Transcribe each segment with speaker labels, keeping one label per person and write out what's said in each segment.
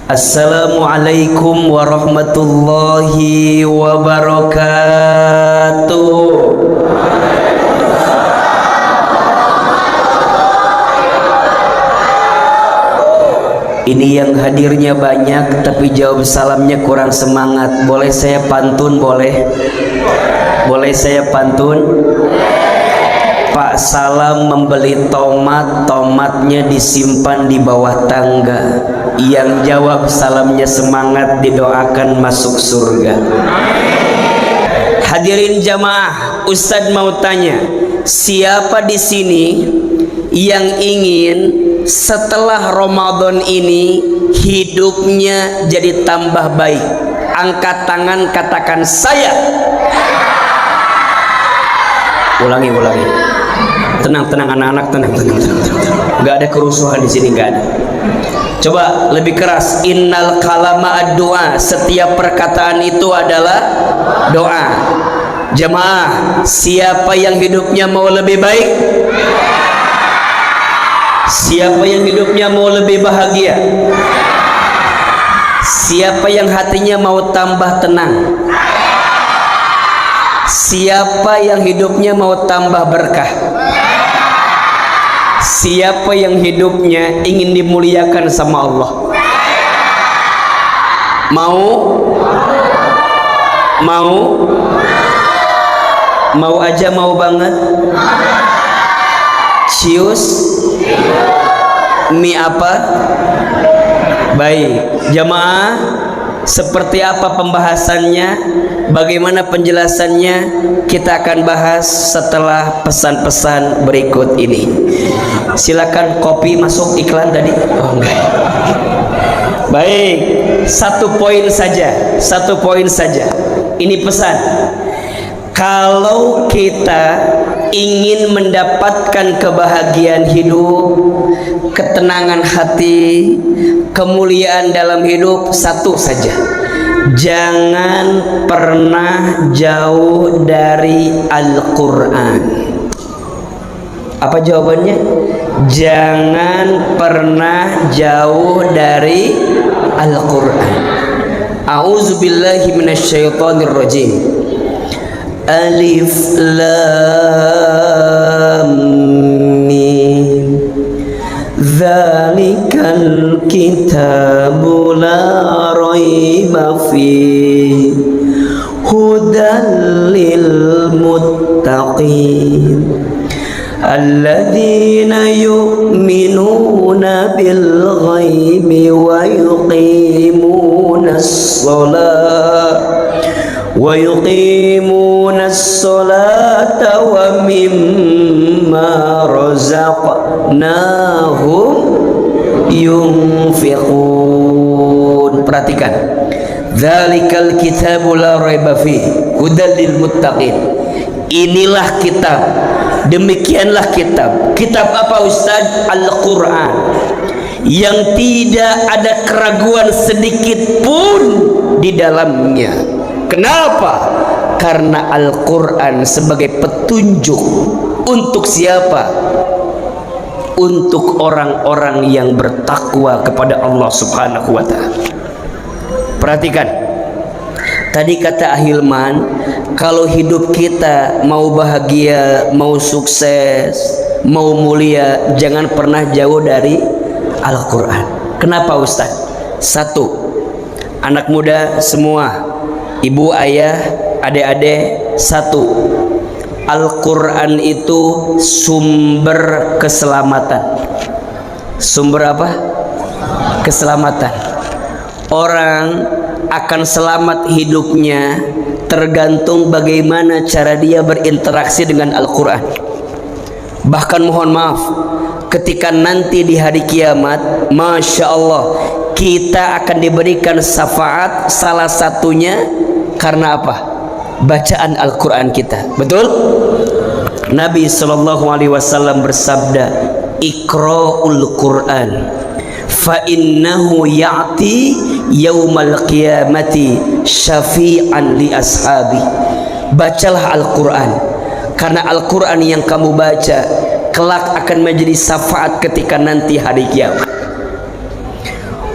Speaker 1: Assalamualaikum warahmatullahi wabarakatuh. Ini yang hadirnya banyak tapi jawab salamnya kurang semangat. Boleh saya pantun? Boleh? Boleh saya pantun? Pak Salam membeli tomat, tomatnya disimpan di bawah tangga. Yang jawab salamnya semangat, didoakan masuk surga. Hadirin jamaah, Ustadz mau tanya, siapa di sini yang ingin setelah Ramadan ini hidupnya jadi tambah baik? Angkat tangan, katakan saya. Ulangi. Tenang anak-anak, tenang. Gak ada kerusuhan di sini, gak ada. Coba lebih keras. Innal kalama ad-doa. Setiap perkataan itu adalah doa. Jamaah, siapa yang hidupnya mau lebih baik? Siapa yang hidupnya mau lebih bahagia? Siapa yang hatinya mau tambah tenang? Siapa yang hidupnya mau tambah berkah? Siapa yang hidupnya ingin dimuliakan sama Allah? Mau aja, mau banget. Cius mi apa? Baik jamaah, seperti apa pembahasannya, bagaimana penjelasannya, kita akan bahas setelah pesan-pesan berikut ini. Silakan. Kopi masuk iklan tadi? Oh enggak. Baik, satu poin saja. Ini pesan. Kalau kita ingin mendapatkan kebahagiaan hidup, ketenangan hati, kemuliaan dalam hidup, satu saja: jangan pernah jauh dari Al-Quran. Apa jawabannya? Jangan pernah jauh dari Al-Quran. A'udzubillahi minasyaitonirrajim. Alif Lam Mim. Dzalikal kitabu la raiba fihi hudal lil muttaqin alladzina yu'minuna bil ghaibi wa yuqimunas salata wa mimma razaqnahum yunfiqun. Perhatikan, dzalikal kitabu la raiba fihi hudal lil muttaqin. Inilah kitab, demikianlah kitab. Kitab apa Ustaz? Al-Quran, yang tidak ada keraguan sedikit pun di dalamnya. Kenapa? Karena Al-Quran sebagai petunjuk untuk siapa? Untuk orang-orang yang bertakwa kepada Allah Subhanahu wa Ta'ala. Perhatikan, tadi kata Ahilman, kalau hidup kita mau bahagia, mau sukses, mau mulia, jangan pernah jauh dari Al-Quran. Kenapa Ustaz? Satu, anak muda semua, ibu, ayah, adik-adik, satu, Al-Quran itu sumber keselamatan. Sumber apa? Keselamatan. Orang akan selamat hidupnya tergantung bagaimana cara dia berinteraksi dengan Al-Quran. Bahkan mohon maaf, ketika nanti di hari kiamat, Masya Allah, kita akan diberikan syafaat, salah satunya karena apa? Bacaan Al-Quran kita. Betul? Nabi SAW bersabda, Iqra'ul Quran fa innahu ya'ti yaumal qiyamati syafi'an li ashabi. Bacalah Al-Quran, karena Al-Quran yang kamu baca kelak akan menjadi syafaat ketika nanti hari kiamat.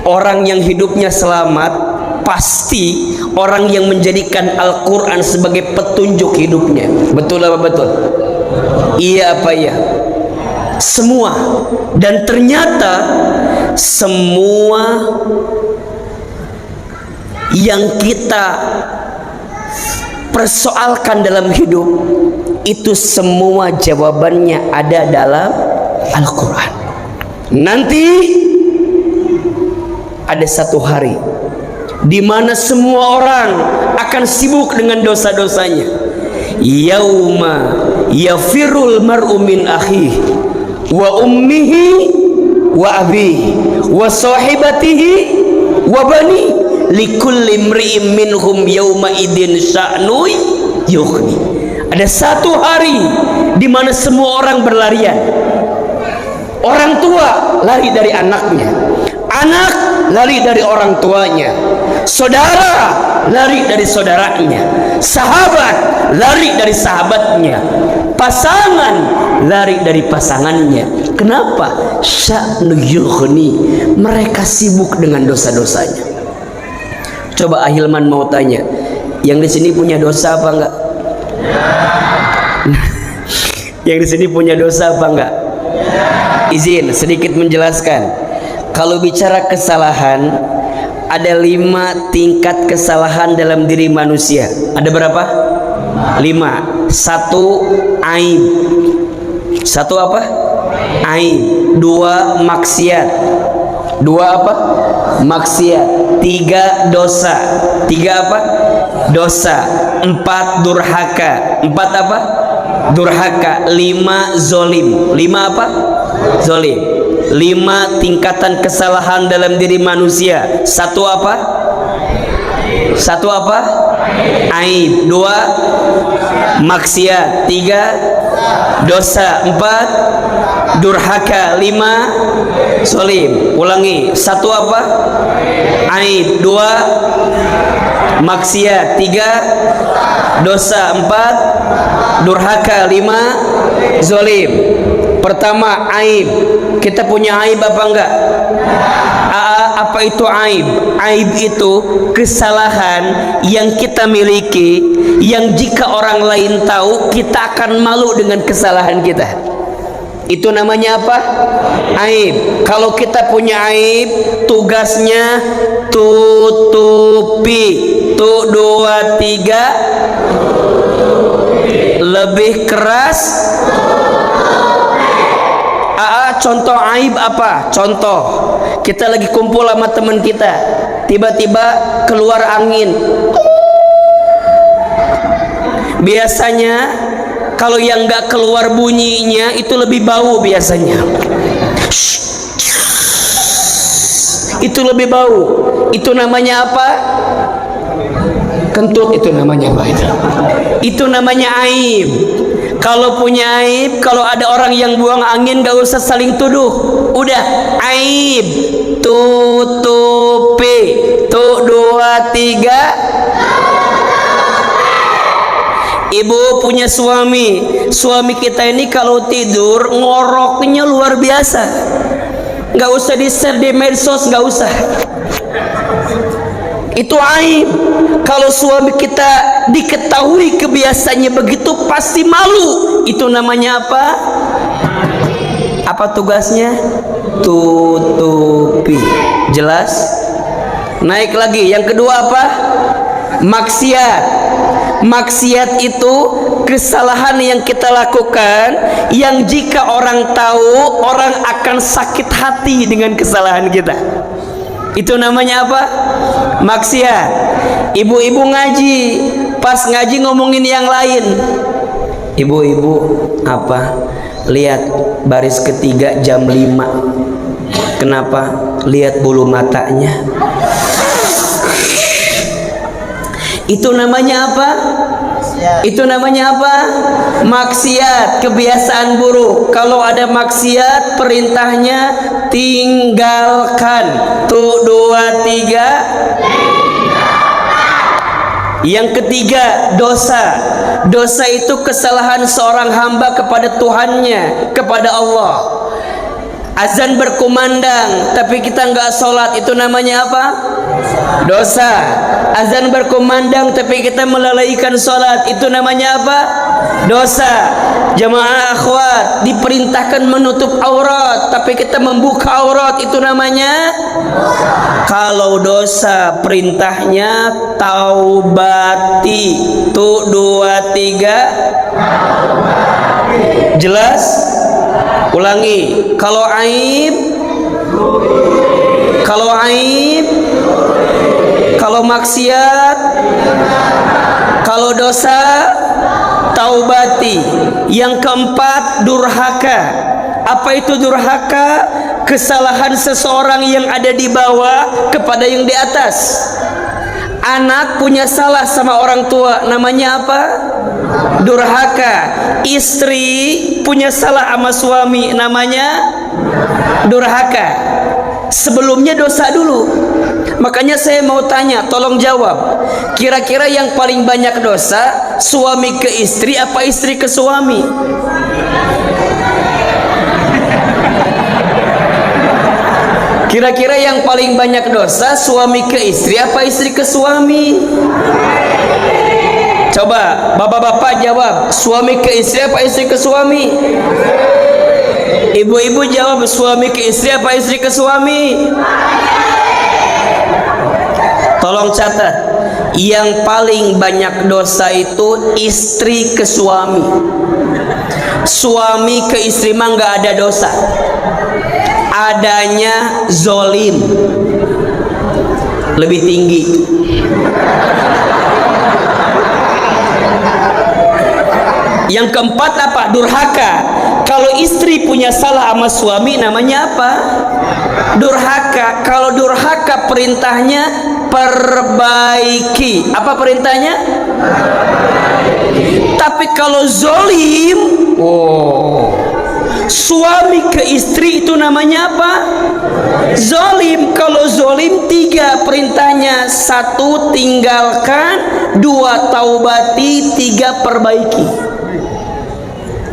Speaker 1: orang yang hidupnya selamat pasti orang yang menjadikan Al-Quran sebagai petunjuk hidupnya. Betul apa betul? Iya apa iya? Semua. Dan ternyata semua yang kita persoalkan dalam hidup itu semua jawabannya ada dalam Al-Quran. Nanti ada satu hari di mana semua orang akan sibuk dengan dosa-dosanya. Yauma yafirul mar'u min akhihi wa ummihi wa abihi wa sahibatihi wa bani likulli imri'in minhum yauma idin sya'nu yughni. Ada satu hari di mana semua orang berlarian. Orang tua lari dari anaknya, anak lari dari orang tuanya, saudara lari dari saudaranya, sahabat lari dari sahabatnya, pasangan lari dari pasangannya. Kenapa? Sya'nu yughni. Mereka sibuk dengan dosa-dosanya. Coba Ahilman mau tanya, yang di sini punya dosa apa enggak? Yang di sini punya dosa apa enggak? Izin sedikit menjelaskan. Kalau bicara kesalahan, ada 5 tingkat kesalahan dalam diri manusia. Ada berapa? 5. 1 aib. 1 apa? Aib. 2 maksiat. 2 apa? Maksiat. 3 dosa. 3 apa? Dosa. 4 durhaka. 4 apa? Durhaka. 5 zolim. 5 apa? Zolim. 5 tingkatan kesalahan dalam diri manusia. 1 apa? 1 apa? Aib. 2 maksiat. 3 dosa. 4 durhaka. 5 zolim. Ulangi. 1 apa? Aib. 2 maksiat. 3 dosa. 4 durhaka. 5 zolim. Pertama, aib. Kita punya aib apa enggak? Apa itu aib? Aib itu kesalahan yang kita miliki, yang jika orang lain tahu kita akan malu dengan kesalahan kita. Itu namanya apa? Aib. Kalau kita punya aib, tugasnya tutupi. 1, 2, 3. Lebih keras. Contoh aib apa? Contoh, kita lagi kumpul sama teman kita, tiba-tiba keluar angin. Biasanya kalau yang nggak keluar bunyinya itu lebih bau biasanya. Itu lebih bau. Itu namanya apa? Kentut. Itu namanya apa itu? Itu namanya aib. Kalau punya aib, kalau ada orang yang buang angin, gak usah saling tuduh. Udah, aib tutupi. 1, 2, 3. Ibu punya suami. Suami kita ini kalau tidur ngoroknya luar biasa. Gak usah di-share di medsos, gak usah. Itu aib. Kalau suami kita diketahui kebiasaannya begitu, pasti malu. Itu namanya apa? Apa tugasnya? Tutupi. Jelas? Naik lagi. Yang kedua apa? Maksiat. Maksiat itu kesalahan yang kita lakukan, yang jika orang tahu, orang akan sakit hati dengan kesalahan kita. Itu namanya apa? Maksiat. Ibu-ibu ngaji, pas ngaji ngomongin yang lain. Ibu-ibu apa? Lihat baris ketiga jam 5. Kenapa? Lihat bulu matanya. Itu namanya apa? Itu namanya apa? Maksiat, kebiasaan buruk. Kalau ada maksiat, perintahnya tinggalkan. 1, 2, 3. Yang ketiga, dosa. Dosa itu kesalahan seorang hamba kepada Tuhannya, kepada Allah. Azan berkumandang tapi kita nggak sholat, itu namanya apa? Dosa. Azan berkumandang tapi kita melalaikan sholat, itu namanya apa? Dosa. Jamaah akhwat, diperintahkan menutup aurat tapi kita membuka aurat, itu namanya kalau dosa perintahnya taubati. Tuh 2 3 jelas? Ulangi. Kalau aib, kalau maksiat, kalau dosa, taubati. Yang keempat, durhaka. Apa itu durhaka? Kesalahan seseorang yang ada di bawah kepada yang di atas. Anak punya salah sama orang tua, namanya apa? Durhaka. Istri punya salah sama suami, namanya durhaka. Sebelumnya dosa dulu. Makanya saya mau tanya, tolong jawab. Kira-kira yang paling banyak dosa, suami ke istri apa istri ke suami? Kira-kira yang paling banyak dosa, suami ke istri apa istri ke suami? Coba bapak-bapak jawab, suami ke istri apa istri ke suami? Ibu-ibu jawab, suami ke istri apa istri ke suami? Tolong catat, yang paling banyak dosa itu istri ke suami. Suami ke istri mah nggak ada dosa, adanya zolim lebih tinggi. Yang keempat apa? Durhaka. Kalau istri punya salah sama suami, namanya apa? Durhaka. Kalau durhaka perintahnya perbaiki. Apa perintahnya? Tapi kalau zolim, suami ke istri itu namanya apa? Zolim. Kalau zolim 3 perintahnya, 1 tinggalkan, 2 taubati, 3 perbaiki.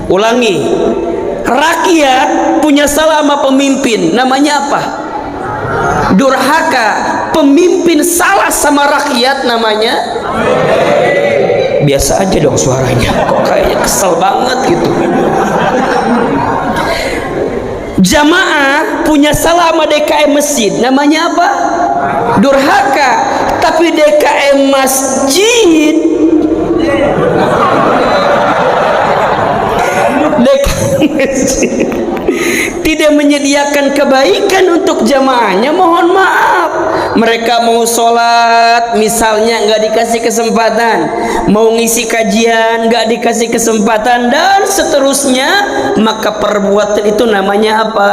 Speaker 1: Ulangi. Rakyat punya salah sama pemimpin, namanya apa? Durhaka. Pemimpin salah sama rakyat, namanya biasa aja dong suaranya, kok kayaknya kesel banget gitu. Jamaah punya salah sama DKM masjid, namanya apa? Durhaka. Tapi DKM masjid, tidak menyediakan kebaikan untuk jamaahnya, mohon maaf. Mereka mau sholat misalnya nggak dikasih kesempatan, mau ngisi kajian nggak dikasih kesempatan, dan seterusnya. Maka perbuatan itu namanya apa?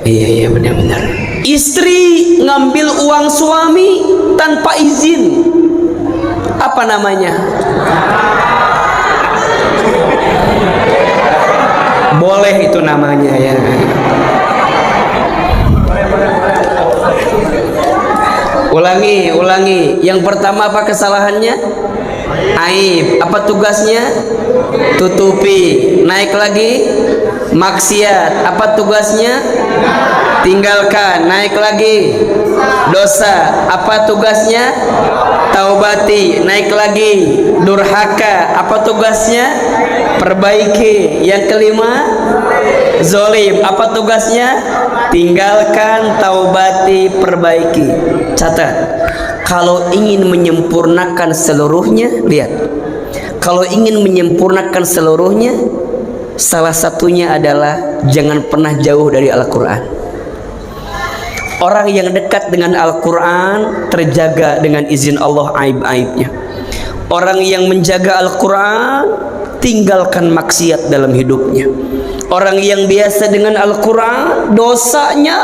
Speaker 1: Iya benar-benar. Istri ngambil uang suami tanpa izin, apa namanya? Boleh itu namanya ya. Ulangi. Yang pertama apa kesalahannya? Aib. Apa tugasnya? Tutupi. Naik lagi. Maksiat. Apa tugasnya? Tinggalkan. Naik lagi. Dosa. Apa tugasnya? Taubati. Naik lagi. Durhaka. Apa tugasnya? Perbaiki. Yang kelima, zolim. Apa tugasnya? Tinggalkan, taubati, perbaiki. Catat. Kalau ingin menyempurnakan seluruhnya, lihat. Kalau ingin menyempurnakan seluruhnya, salah satunya adalah jangan pernah jauh dari Al-Quran. Orang yang dekat dengan Al-Quran terjaga dengan izin Allah aib-aibnya. Orang yang menjaga Al-Quran tinggalkan maksiat dalam hidupnya. Orang yang biasa dengan Al-Quran, dosanya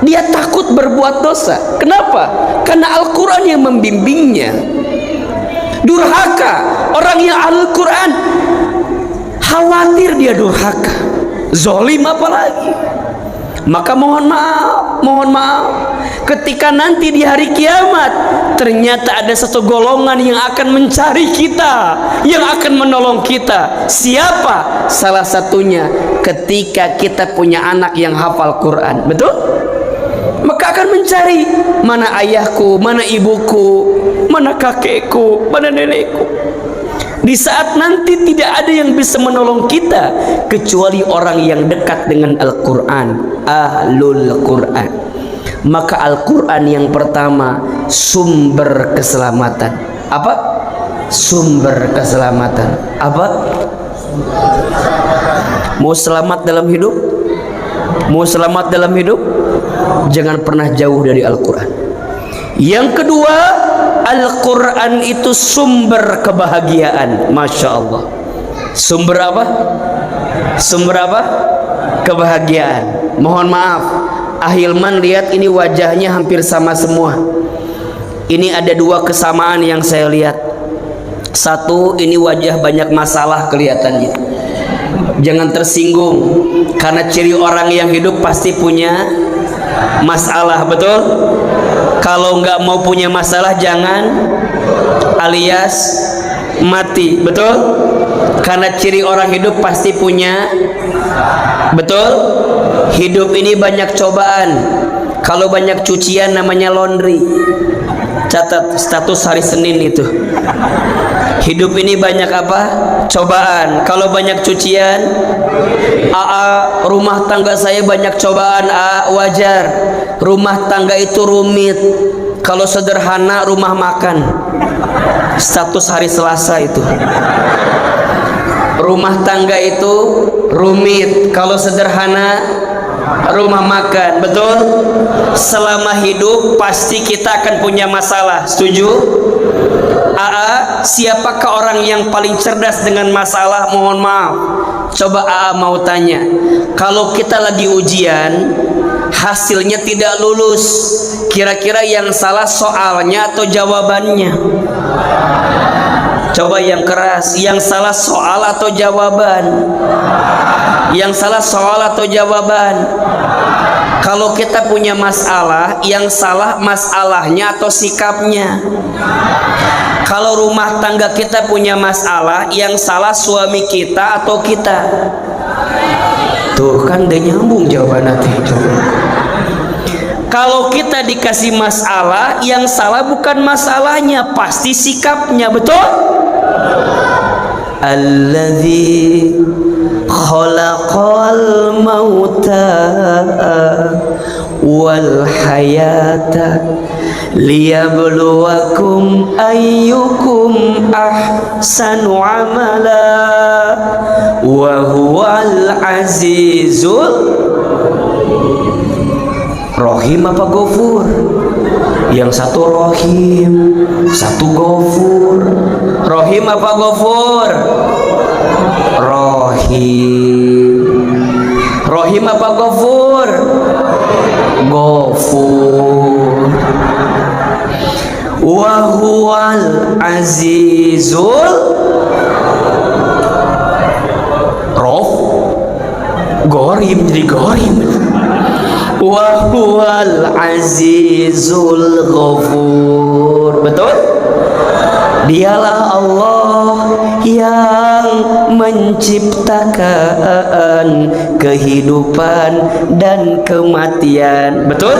Speaker 1: dia takut berbuat dosa. Kenapa? Karena Al-Quran yang membimbingnya. Durhaka. Orang yang Al-Quran khawatir dia durhaka. Zolim apalagi. Maka mohon maaf ketika nanti di hari kiamat ternyata ada satu golongan yang akan mencari kita, yang akan menolong kita. Siapa? Salah satunya ketika kita punya anak yang hafal Quran. Betul? Maka akan mencari, mana ayahku, mana ibuku, mana kakekku, mana nenekku. Di saat nanti tidak ada yang bisa menolong kita kecuali orang yang dekat dengan Al-Quran, ahlul Quran. Maka Al-Quran yang pertama sumber keselamatan. Apa? Sumber keselamatan. Apa? Mau selamat dalam hidup? Mau selamat dalam hidup? Jangan pernah jauh dari Al-Quran. Yang kedua, Al-Quran itu sumber kebahagiaan. Masya Allah. Sumber apa? Sumber apa? Kebahagiaan. Mohon maaf, Ahilman lihat ini wajahnya hampir sama semua. Ini ada dua kesamaan yang saya lihat. Satu, ini wajah banyak masalah kelihatannya. Jangan tersinggung, karena ciri orang yang hidup pasti punya masalah. Betul? Kalau nggak mau punya masalah jangan, alias mati. Betul? Karena ciri orang hidup pasti punya. Betul? Hidup ini banyak cobaan. Kalau banyak cucian namanya laundry. Catat status hari Senin itu. Hidup ini banyak apa? Cobaan. Kalau banyak cucian, rumah tangga saya banyak cobaan. Wajar. Rumah tangga itu rumit. Kalau sederhana, rumah makan. Status hari Selasa itu. Rumah tangga itu rumit. Kalau sederhana, rumah makan. Betul? Selama hidup pasti kita akan punya masalah. Setuju? Siapakah orang yang paling cerdas dengan masalah? Mohon maaf, coba mau tanya, kalau kita lagi ujian hasilnya tidak lulus, kira-kira yang salah soalnya atau jawabannya? Coba yang keras, yang salah soal atau jawaban? Yang salah soal atau jawaban? Kalau kita punya masalah, yang salah masalahnya atau sikapnya? Kalau rumah tangga kita punya masalah, yang salah suami kita atau kita? Tuh kan udah nyambung jawaban nanti. Kalau kita dikasih masalah, yang salah bukan masalahnya, pasti sikapnya. Betul? Alladzi khalaqal mauta wal hayata liyabluwakum ayyukum ahsanu amala wa huwal azizul Rohim apa Gofur? Yang satu Rohim, satu Gofur. Rohim apa Gofur? Rohim. Rohim apa Gofur? Gofur. Wa huwal azizul Rof Gorim, jadi Gorim. Wa huwal azizul ghafur. Betul? Dialah Allah yang menciptakan kehidupan dan kematian. Betul?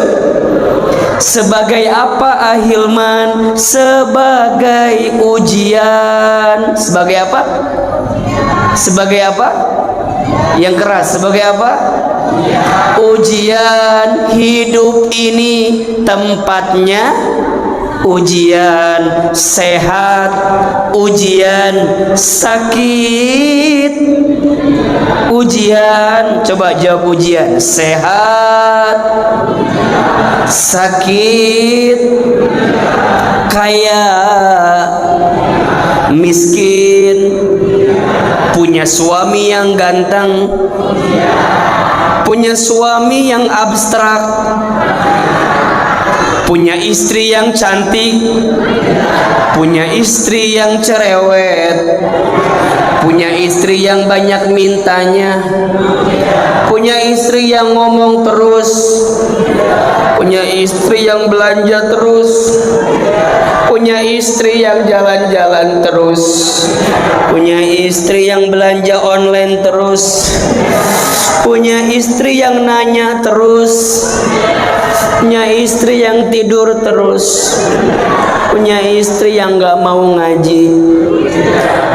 Speaker 1: Sebagai apa Ahilman? Sebagai ujian. Sebagai apa? Sebagai apa? Yang keras. Sebagai apa? Ujian. Hidup ini tempatnya ujian, sehat, ujian, sakit, ujian. Coba jawab ujian. Sehat, sakit, kaya, miskin, punya suami yang ganteng, punya suami yang abstrak, punya istri yang cantik, punya istri yang cerewet, punya istri yang banyak mintanya, punya istri yang ngomong terus, punya istri yang belanja terus, punya istri yang jalan-jalan terus, punya istri yang belanja online terus, punya istri yang nanya terus, punya istri yang tidur terus, punya istri yang gak mau ngaji.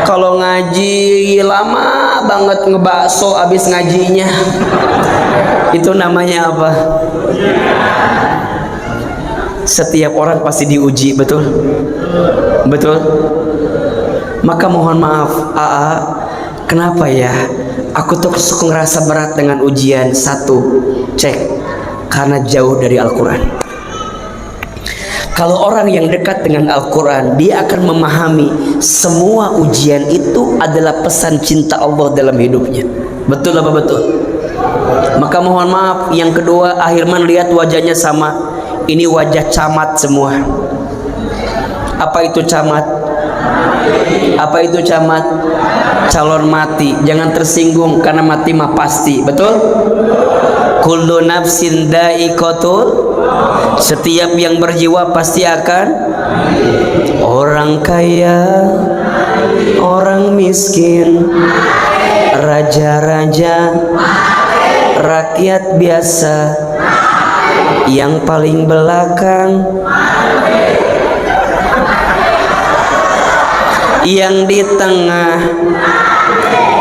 Speaker 1: Kalau ngaji lama banget ngebakso abis ngajinya. Itu namanya apa? Setiap orang pasti diuji, betul? Betul? Maka mohon maaf, AA, kenapa ya aku tuh suka ngerasa berat dengan ujian? Satu, cek, karena jauh dari Al-Quran. Kalau orang yang dekat dengan Al-Quran, dia akan memahami semua ujian itu adalah pesan cinta Allah dalam hidupnya. Betul apa betul? Maka mohon maaf, yang kedua, Ahirman lihat wajahnya sama. Ini wajah camat semua. Apa itu camat? Apa itu camat? Calon mati. Jangan tersinggung karena mati mah pasti. Betul? Kullu nafsin dha'iqatul. Setiap yang berjiwa pasti akan. Orang kaya, orang miskin, raja-raja, rakyat biasa, yang paling belakang, yang di tengah,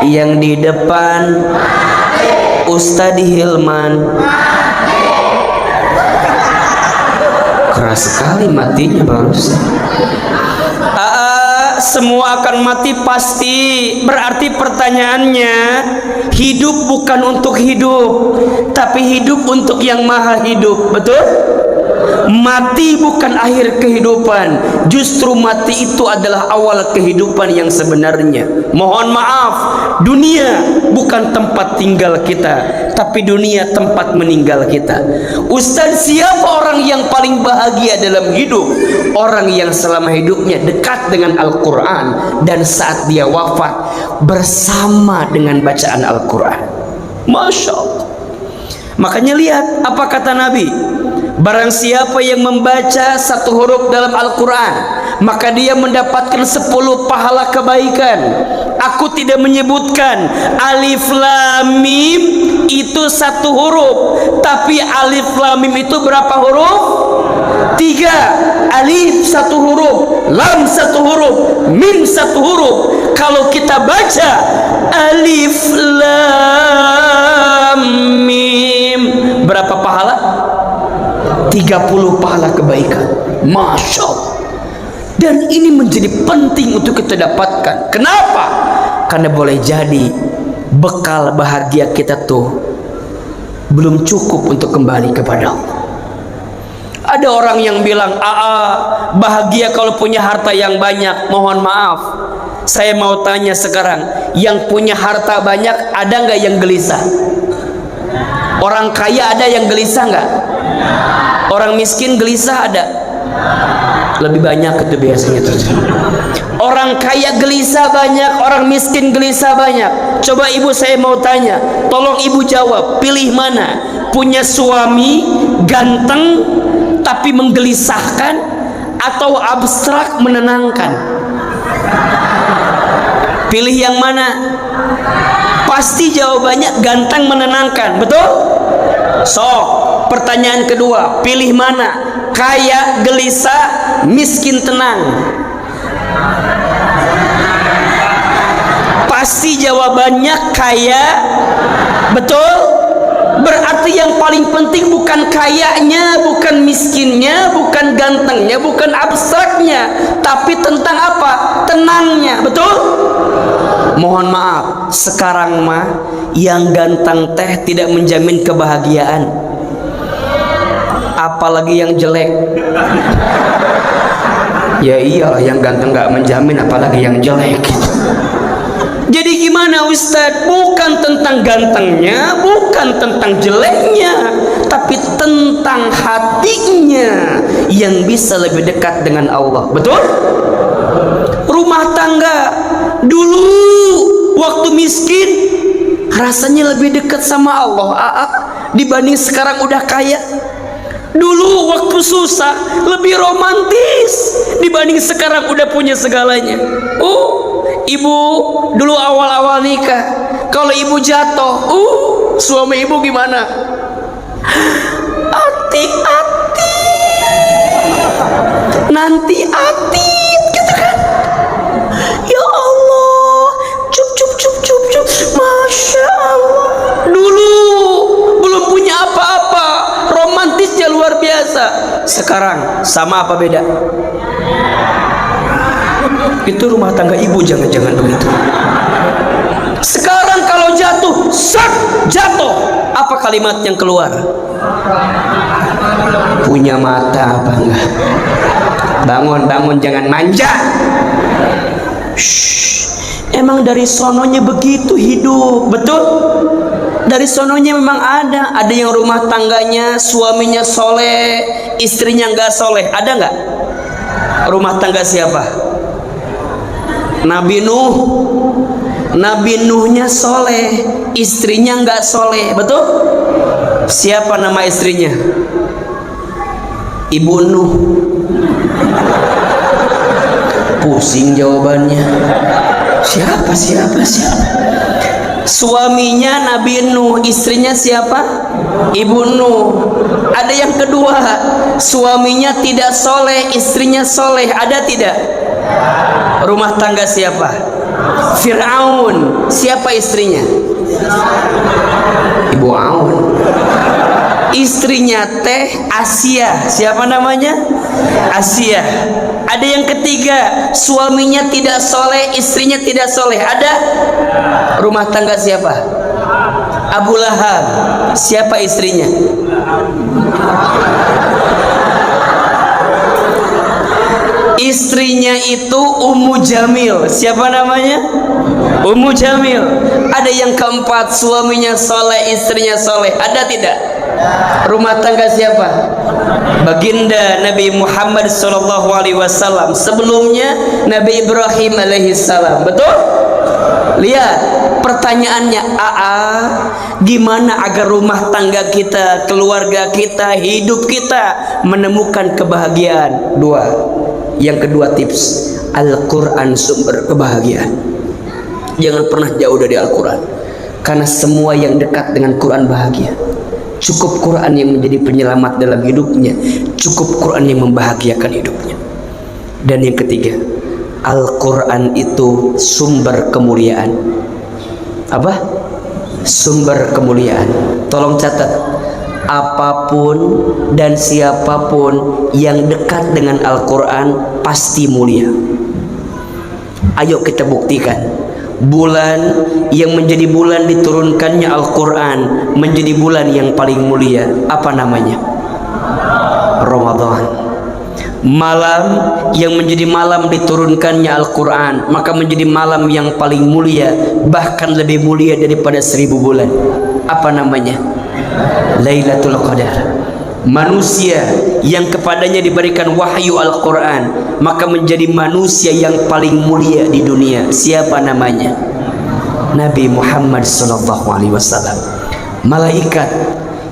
Speaker 1: yang di depan, Ustadz Hilman. Keras sekali matinya barusan. Semua akan mati pasti. Berarti pertanyaannya, hidup bukan untuk hidup, tapi hidup untuk yang maha hidup. Betul? Mati bukan akhir kehidupan, justru mati itu adalah awal kehidupan yang sebenarnya. Mohon maaf, dunia bukan tempat tinggal kita, tapi dunia tempat meninggal kita. Ustaz, siapa orang yang paling bahagia dalam hidup? Orang yang selama hidupnya dekat dengan Al-Quran dan saat dia wafat bersama dengan bacaan Al-Quran. Masya Allah. Makanya lihat apa kata Nabi. Barang siapa yang membaca satu huruf dalam Al-Quran, maka dia mendapatkan 10 pahala kebaikan. Aku tidak menyebutkan alif lam mim itu satu huruf, tapi alif lam mim itu berapa huruf? 3. Alif satu huruf, lam satu huruf, mim satu huruf. Kalau kita baca alif lam mim, berapa pahala? 30 pahala kebaikan. Masya Allah. Dan ini menjadi penting untuk kita dapatkan. Kenapa? Karena boleh jadi bekal bahagia kita tuh belum cukup untuk kembali kepada Allah. Ada orang yang bilang, bahagia kalau punya harta yang banyak. Mohon maaf, saya mau tanya sekarang, yang punya harta banyak ada nggak yang gelisah? Orang kaya ada yang gelisah nggak? Orang miskin gelisah ada? Lebih banyak itu biasanya terjadi. Orang kaya gelisah banyak, orang miskin gelisah banyak. Coba ibu, saya mau tanya, tolong ibu jawab, pilih mana? Punya suami ganteng tapi menggelisahkan, atau abstrak menenangkan? Pilih yang mana? Pasti jawabannya ganteng menenangkan, betul? Sok, pertanyaan kedua, pilih mana? Kaya gelisah, miskin tenang? Pasti jawabannya kaya, betul? Berarti yang paling penting bukan kayanya, bukan miskinnya, bukan gantengnya, bukan abstraknya, tapi tentang apa? Tenangnya, betul? Mohon maaf, sekarang mah yang ganteng teh tidak menjamin kebahagiaan, apalagi yang jelek. Ya iyalah, yang ganteng gak menjamin, apalagi yang jelek. Jadi gimana Ustadz? Bukan tentang gantengnya, bukan tentang jeleknya, tapi tapi tentang hatinya yang bisa lebih dekat dengan Allah. Betul? Rumah tangga dulu waktu miskin rasanya lebih dekat sama Allah dibanding sekarang udah kaya. Dulu waktu susah lebih romantis dibanding sekarang udah punya segalanya. Oh, ibu dulu awal-awal nikah, kalau ibu jatuh, suami ibu gimana? Hati-hati, nanti hati, gitu kan? Ya Allah, cup, masya Allah. Dulu belum punya apa-apa, romantisnya luar biasa. Sekarang sama apa beda? Itu rumah tangga ibu jangan-jangan begitu. Sekarang kalau jatuh, jatuh. Apa kalimat yang keluar? Punya mata apa enggak? Bangun, jangan manja. Emang dari sononya begitu hidup, betul? Dari sononya memang ada yang rumah tangganya suaminya soleh, istrinya enggak soleh, ada enggak? Rumah tangga siapa? Nabi Nuhnya soleh, istrinya enggak soleh, betul? Siapa nama istrinya? Ibu Nuh. Pusing jawabannya. Siapa? Suaminya Nabi Nuh, istrinya siapa? Ibu Nuh. Ada yang kedua, suaminya tidak soleh, istrinya soleh, ada tidak? Rumah tangga siapa? Fir'aun. Siapa istrinya? Ibu Aun. Istrinya teh Asia. Siapa namanya? Asia. Ada yang ketiga, suaminya tidak soleh, istrinya tidak soleh, ada? Rumah tangga siapa? Abu Lahab. Siapa istrinya? Istrinya itu Ummu Jamil. Siapa namanya? Ummu Jamil. Ada yang keempat, suaminya soleh, istrinya soleh, ada tidak? Rumah tangga siapa? Baginda Nabi Muhammad SAW. Sebelumnya Nabi Ibrahim alaihissalam. Betul? Lihat pertanyaannya, gimana agar rumah tangga kita, keluarga kita, hidup kita menemukan kebahagiaan? Yang kedua tips, Al-Quran sumber kebahagiaan. Jangan pernah jauh dari Al-Quran, karena semua yang dekat dengan Quran bahagia. Cukup Quran yang menjadi penyelamat dalam hidupnya, cukup Quran yang membahagiakan hidupnya. Dan yang ketiga, Al-Quran itu sumber kemuliaan. Apa? Sumber kemuliaan. Tolong catat, apapun dan siapapun yang dekat dengan Al-Quran pasti mulia. Ayo kita buktikan. Bulan yang menjadi bulan diturunkannya Al-Quran menjadi bulan yang paling mulia. Apa namanya? Ramadan. Malam yang menjadi malam diturunkannya Al-Quran, maka menjadi malam yang paling mulia, bahkan lebih mulia daripada 1000 bulan. Apa namanya? Lailatul Qadar. Manusia yang kepadanya diberikan wahyu Al-Quran, maka menjadi manusia yang paling mulia di dunia. Siapa namanya? Nabi Muhammad SAW. Malaikat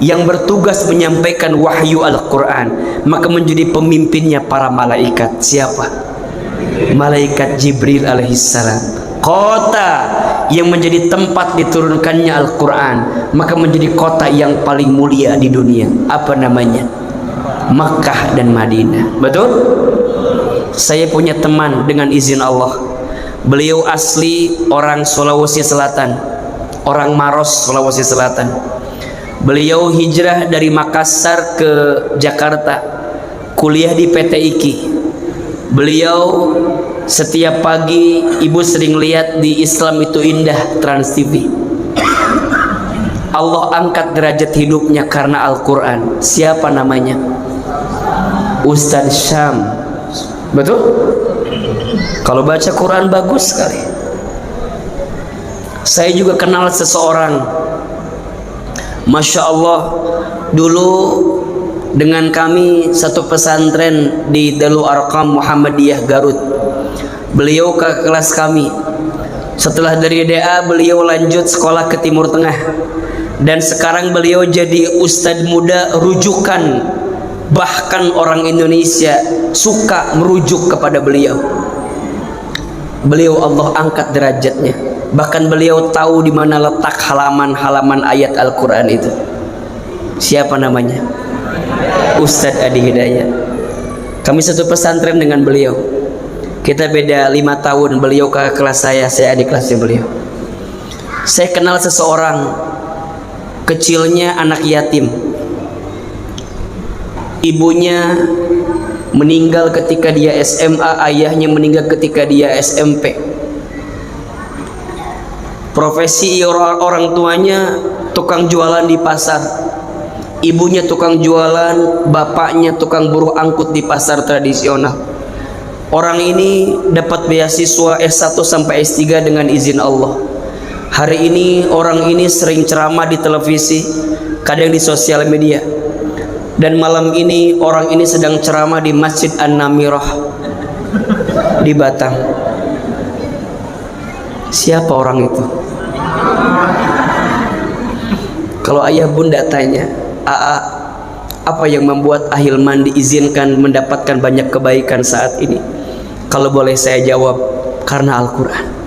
Speaker 1: yang bertugas menyampaikan wahyu Al-Quran, maka menjadi pemimpinnya para malaikat. Siapa? Malaikat Jibril alaihissalam. Kota yang menjadi tempat diturunkannya Al-Quran, maka menjadi kota yang paling mulia di dunia. Apa namanya? Makkah dan Madinah. Betul? Saya punya teman dengan izin Allah. Beliau asli orang Sulawesi Selatan, orang Maros, Sulawesi Selatan. Beliau hijrah dari Makassar ke Jakarta, kuliah di PT IKI. Beliau setiap pagi, ibu sering lihat di Islam Itu Indah Trans TV. Allah angkat derajat hidupnya karena Al-Quran. Siapa namanya? Ustadz Syam. Betul? Kalau baca Quran bagus sekali. Saya juga kenal seseorang, Masya Allah, Dulu dengan kami satu pesantren di Darul Arqam Muhammadiyah Garut. Beliau ke kelas kami. Setelah dari DA beliau lanjut sekolah ke Timur Tengah. Dan sekarang beliau jadi ustadz muda rujukan. Bahkan orang Indonesia suka merujuk kepada beliau. Beliau Allah angkat derajatnya. Bahkan beliau tahu di mana letak halaman-halaman ayat Al-Quran itu. Siapa namanya? Ustadz Adi Hidayat. Kami satu pesantren dengan beliau. Kita beda 5 tahun. Beliau ke kelas saya di kelasnya beliau. Saya kenal seseorang, kecilnya anak yatim. Ibunya meninggal ketika dia SMA, ayahnya meninggal ketika dia SMP. Profesi orang tuanya tukang jualan di pasar. Ibunya tukang jualan, bapaknya tukang buruh angkut di pasar tradisional. Orang ini dapat beasiswa S1 sampai S3 dengan izin Allah. Hari ini orang ini sering ceramah di televisi, kadang di sosial media. Dan malam ini orang ini sedang ceramah di Masjid An-Namirah di Batam. Siapa orang itu? Kalau ayah bunda tanya, "Aa, apa yang membuat Ahilman diizinkan mendapatkan banyak kebaikan saat ini?" Kalau boleh saya jawab, karena Al-Quran.